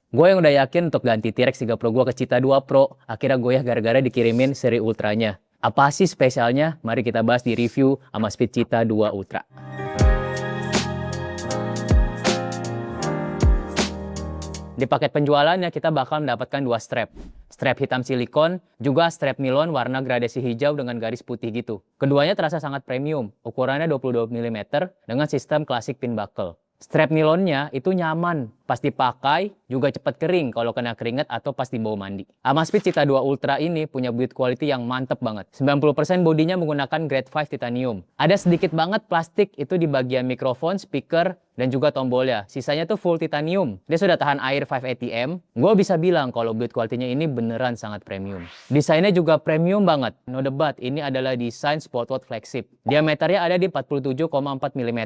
Gue yang udah yakin untuk ganti T-Rex 3 Pro gue ke Cheetah 2 Pro, akhirnya goyah gara-gara dikirimin seri ultranya. Apa sih spesialnya? Mari kita bahas di review sama Speed Cheetah 2 Ultra. Di paket penjualannya kita bakal mendapatkan dua strap. Strap hitam silikon, juga strap nilon warna gradasi hijau dengan garis putih gitu. Keduanya terasa sangat premium, ukurannya 22 mm dengan sistem klasik pin buckle. Strap nilonnya itu nyaman, pas dipakai juga cepat kering kalau kena keringat atau pas dibawa mandi. Amazfit Cheetah 2 Ultra ini punya build quality yang mantep banget. 90% bodinya menggunakan grade 5 titanium. Ada sedikit banget plastik itu di bagian mikrofon, speaker, dan juga tombolnya. Sisanya tuh full titanium. Dia sudah tahan air 5 ATM. Gue bisa bilang kalau build quality-nya ini beneran sangat premium. Desainnya juga premium banget. No debat, ini adalah desain Sport Watch flagship. Diameternya ada di 47,4 mm.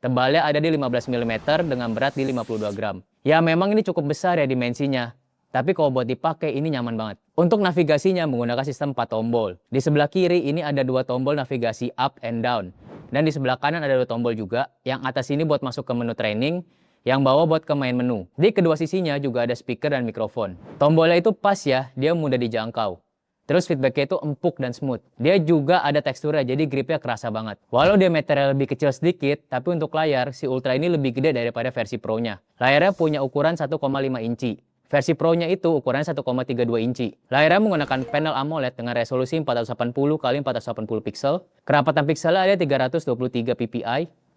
Tebalnya ada di 15 mm dengan berat di 52 gram. Ya memang ini cukup besar ya dimensinya. Tapi kalau buat dipakai ini nyaman banget. Untuk navigasinya menggunakan sistem 4 tombol. Di sebelah kiri ini ada 2 tombol navigasi up and down. Dan di sebelah kanan ada 2 tombol juga. Yang atas ini buat masuk ke menu training. Yang bawah buat ke main menu. Di kedua sisinya juga ada speaker dan mikrofon. Tombolnya itu pas ya, dia mudah dijangkau. Terus feedbacknya itu empuk dan smooth. Dia juga ada teksturnya, jadi gripnya kerasa banget. Walau dia material lebih kecil sedikit, tapi untuk layar, si Ultra ini lebih gede daripada versi Pro-nya. Layarnya punya ukuran 1,5 inci. Versi Pro-nya itu ukurannya 1,32 inci. Layarnya menggunakan panel AMOLED dengan resolusi 480x480 pixel. Kerapatan pixelnya ada 323 ppi.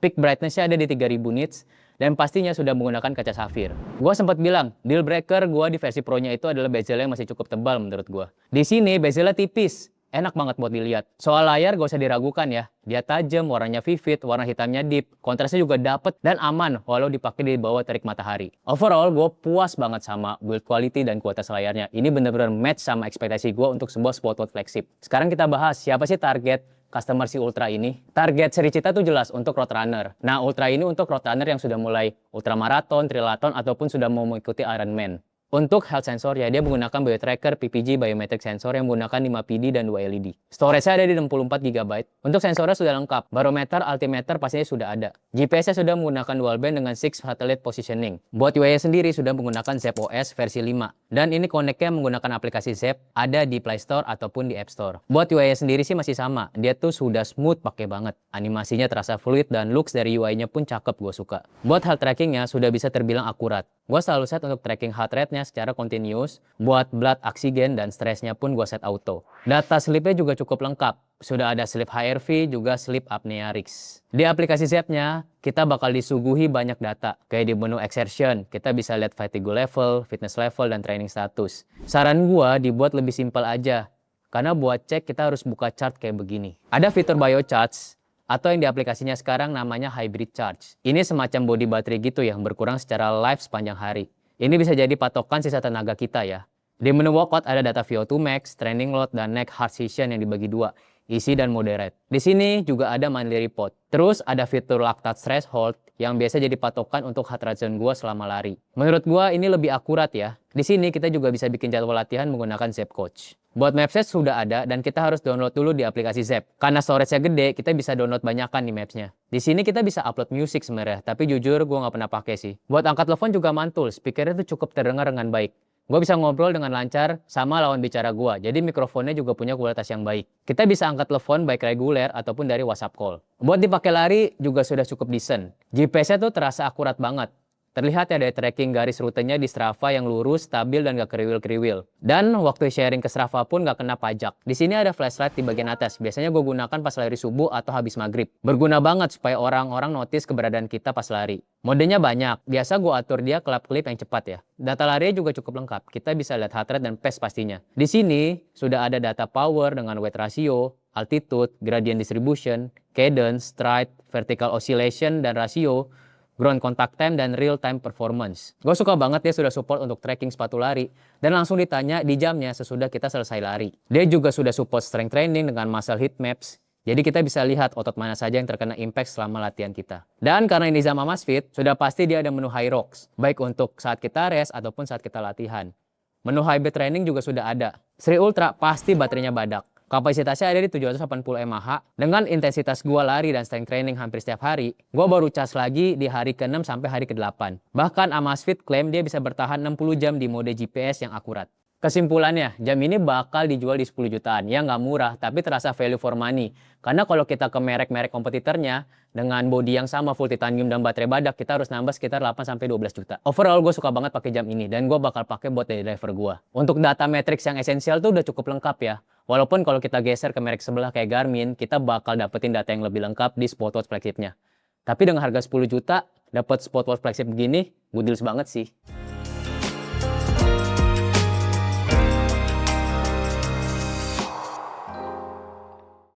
Peak brightness-nya ada di 3000 nits. Dan pastinya sudah menggunakan kaca safir. Gue sempat bilang, deal breaker gue di versi Pro-nya itu adalah bezelnya yang masih cukup tebal menurut gue. Di sini bezelnya tipis, enak banget buat dilihat. Soal layar gak usah diragukan ya. Dia tajam, warnanya vivid, warna hitamnya deep, kontrasnya juga dapet dan aman walau dipakai di bawah terik matahari. Overall, gue puas banget sama build quality dan kualitas layarnya. Ini bener-bener match sama ekspektasi gue untuk sebuah Sport Watch flagship. Sekarang kita bahas siapa sih target customer si Ultra ini. Target seri Cheetah tuh jelas untuk road runner. Nah, Ultra ini untuk road runner yang sudah mulai ultramaraton, triathlon, ataupun sudah mau mengikuti Ironman. Untuk health sensor ya, dia menggunakan BioTracker PPG biometric sensor yang menggunakan 5 PD dan 2 LED. Storage-nya ada di 64 GB. Untuk sensornya sudah lengkap. Barometer, altimeter pastinya sudah ada. GPS-nya sudah menggunakan dual band dengan 6 satellite positioning. Buat UI sendiri sudah menggunakan Zepp OS versi 5. Dan ini connect-nya menggunakan aplikasi Zepp, ada di Play Store ataupun di App Store. Buat UI sendiri sih masih sama. Dia tuh sudah smooth pakai banget. Animasinya terasa fluid dan looks dari UI-nya pun cakep, gue suka. Buat health tracking-nya sudah bisa terbilang akurat. Gue selalu set untuk tracking heart rate-nya secara continuous. Buat blood oksigen dan stresnya pun gue set auto. Data sleep-nya juga cukup lengkap. Sudah ada sleep HRV, juga sleep apnea risk. Di aplikasi Zepp-nya, kita bakal disuguhi banyak data. Kayak di menu exertion, kita bisa lihat fatigue level, fitness level, dan training status. Saran gue dibuat lebih simpel aja. Karena buat cek, kita harus buka chart kayak begini. Ada fitur BioCharge, atau yang di aplikasinya sekarang namanya Hybrid Charge. Ini semacam body baterai gitu yang berkurang secara live sepanjang hari. Ini bisa jadi patokan sisa tenaga kita ya. Di menu workout ada data VO2 max, training load, dan neck heart session yang dibagi dua, easy dan moderate. Di sini juga ada monthly report. Terus ada fitur lactate threshold yang biasa jadi patokan untuk heart rate zone gua selama lari. Menurut gua ini lebih akurat ya. Di sini kita juga bisa bikin jadwal latihan menggunakan Zepp Coach. Buat Mapsnya sudah ada dan kita harus download dulu di aplikasi Zepp. Karena storage-nya gede, kita bisa download banyakan di Maps-nya. Di sini kita bisa upload music sebenarnya, tapi jujur gue nggak pernah pakai sih. Buat angkat telepon juga mantul, speakernya tuh cukup terdengar dengan baik. Gue bisa ngobrol dengan lancar sama lawan bicara gue, jadi mikrofonnya juga punya kualitas yang baik. Kita bisa angkat telepon baik reguler ataupun dari WhatsApp call. Buat dipakai lari juga sudah cukup decent. GPS-nya tuh terasa akurat banget. Terlihat ya dari tracking garis rutenya di Strava yang lurus, stabil, dan gak keriwil-keriwil. Dan waktu sharing ke Strava pun gak kena pajak. Di sini ada flashlight di bagian atas. Biasanya gue gunakan pas lari subuh atau habis maghrib. Berguna banget supaya orang-orang notice keberadaan kita pas lari. Modenya banyak. Biasa gue atur dia klip yang cepat ya. Data larinya juga cukup lengkap. Kita bisa lihat heart rate dan pace pastinya. Di sini sudah ada data power dengan weight ratio, altitude, gradient distribution, cadence, stride, vertical oscillation, dan rasio, ground contact time, dan real time performance. Gue suka banget dia sudah support untuk tracking sepatu lari dan langsung ditanya di jamnya sesudah kita selesai lari. Dia juga sudah support strength training dengan muscle heat maps. Jadi kita bisa lihat otot mana saja yang terkena impact selama latihan kita. Dan karena ini sama Amazfit, sudah pasti dia ada menu high rocks, baik untuk saat kita rest ataupun saat kita latihan. Menu hybrid training juga sudah ada. Seri Ultra pasti baterainya badak. Kapasitasnya ada di 780 mAh. Dengan intensitas gua lari dan strength training hampir setiap hari, gua baru cas lagi di hari ke-6 sampai hari ke-8. Bahkan Amazfit klaim dia bisa bertahan 60 jam di mode GPS yang akurat. Kesimpulannya, jam ini bakal dijual di 10 jutaan. Ya nggak murah, tapi terasa value for money. Karena kalau kita ke merek-merek kompetitornya, dengan bodi yang sama full titanium dan baterai badak, kita harus nambah sekitar 8-12 juta. Overall, gue suka banget pakai jam ini, dan gue bakal pakai buat daily driver gue. Untuk data matrix yang esensial tuh udah cukup lengkap ya. Walaupun kalau kita geser ke merek sebelah kayak Garmin, kita bakal dapetin data yang lebih lengkap di Spotwatch flagshipnya. Tapi dengan harga 10 juta, dapat Spotwatch flagship begini, good deals banget sih.